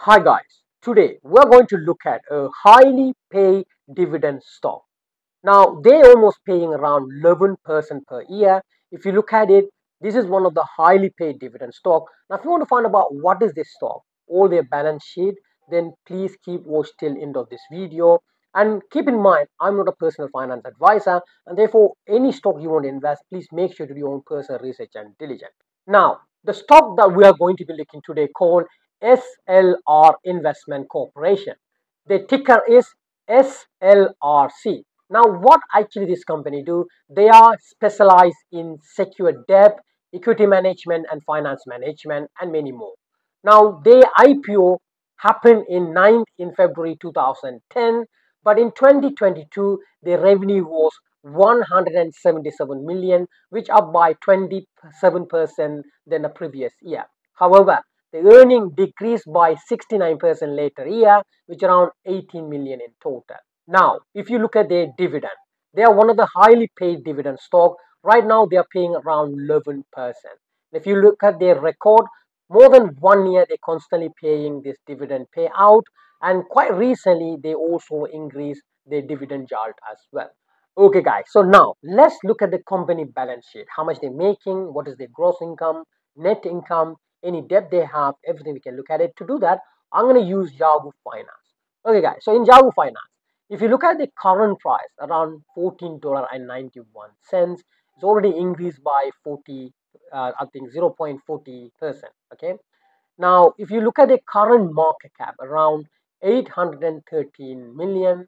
Hi guys, today we're going to look at a highly paid dividend stock. Now they're almost paying around 11% per year. If you look at it, this is one of the highly paid dividend stock. Now if you want to find about what is this stock, all their balance sheet, then please keep watch till end of this video. And keep in mind, I'm not a personal finance advisor, and therefore any stock you want to invest, please make sure to do your own personal research and diligence. Now, the stock that we are going to be looking today called SLR Investment Corporation. The ticker is SLRC. Now, what actually this company do? They are specialized in secure debt, equity management, and finance management, and many more. Now, their IPO happened in February 2010, but in 2022, their revenue was 177 million, which up by 27% than the previous year. However, the earning decreased by 69% later year, which around 18 million in total. Now, if you look at their dividend, they are one of the highly paid dividend stock. Right now, they are paying around 11%. If you look at their record, more than 1 year, they're constantly paying this dividend payout. And quite recently, they also increased their dividend yield as well. Okay, guys. So now let's look at the company balance sheet. How much they're making, what is their gross income, net income, any debt they have, everything we can look at it. To do that, I'm going to use Yahoo Finance. Okay, guys. So in Yahoo Finance, if you look at the current price, around $14.91, it's already increased by 40, I think 0.40%. Okay. Now, if you look at the current market cap, around 813 million,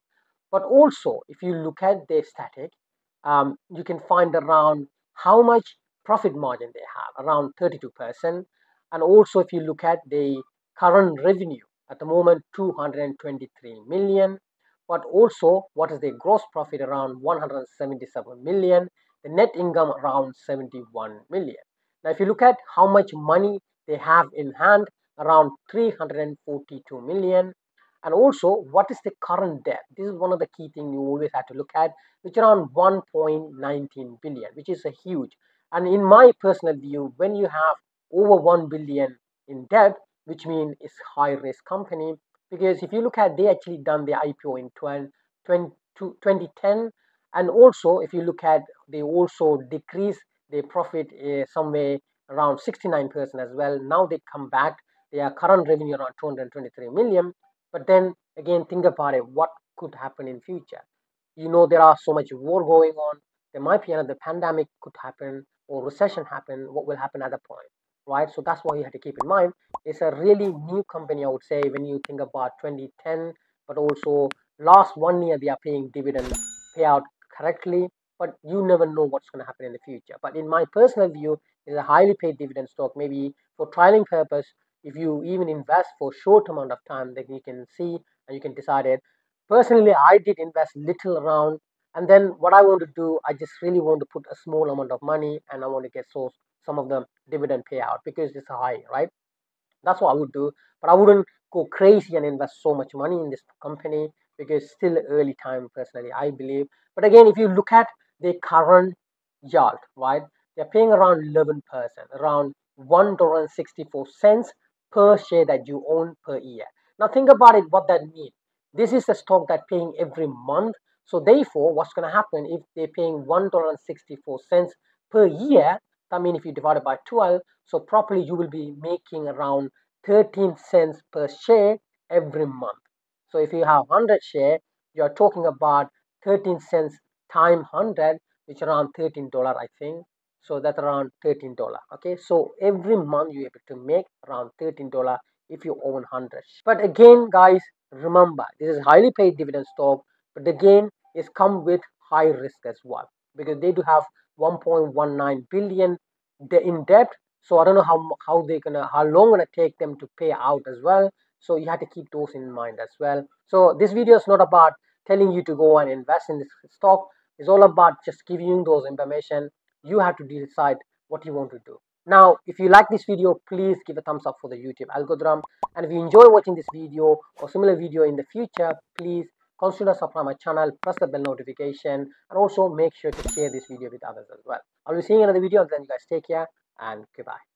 but also if you look at the static, you can find around how much profit margin they have, around 32%. And also if you look at the current revenue at the moment, 223 million, but also what is the gross profit, around 177 million, the net income around 71 million. Now if you look at how much money they have in hand, around 342 million. And also what is the current debt? This is one of the key things you always have to look at, which around 1.19 billion, which is a huge. And in my personal view, when you have over 1 billion in debt, which means it's high risk company, because if you look at, they actually done the IPO in 2010, and also if you look at, they also decrease their profit somewhere around 69% as well. Now they come back, their current revenue around 223 million. But then again, think about it, what could happen in future? There are so much war going on, there might be another pandemic could happen, or recession happen. What will happen at that point, right? So that's why you have to keep in mind. It's a really new company, I would say, when you think about 2010, but also last 1 year they are paying dividend payout correctly, but you never know what's going to happen in the future. But in my personal view, it's a highly paid dividend stock, maybe for trialing purpose. If you even invest for short amount of time, then you can see and you can decide it. Personally, I did invest little around, and then what I want to do, I just really want to put a small amount of money, and I want to get some of the dividend payout because it's high, right? That's what I would do, but I wouldn't go crazy and invest so much money in this company because still early time, personally, I believe. But again, if you look at the current yield, right, they're paying around 11%, around $1.64 per share that you own per year. Now think about it, what that means. This is a stock that paying every month. So therefore, what's going to happen if they're paying $1.64 per year? That means if you divide it by 12, so properly you will be making around 13 cents per share every month. So if you have 100 share, you're talking about 13 cents time 100, which around $13, I think. So that's around $13. Okay, so every month you're able to make around $13 if you own 100. But again, guys, remember this is highly paid dividend stock, but again, it's come with high risk as well because they do have 1.19 billion in debt. So I don't know how long gonna take them to pay out as well. So you have to keep those in mind as well. So this video is not about telling you to go and invest in this stock. It's all about just giving you those information. You have to decide what you want to do. Now, if you like this video, please give a thumbs up for the YouTube algorithm. And if you enjoy watching this video or similar video in the future, please consider subscribe my channel, press the bell notification, and also make sure to share this video with others as well. I'll be seeing another video, and then you guys take care and goodbye.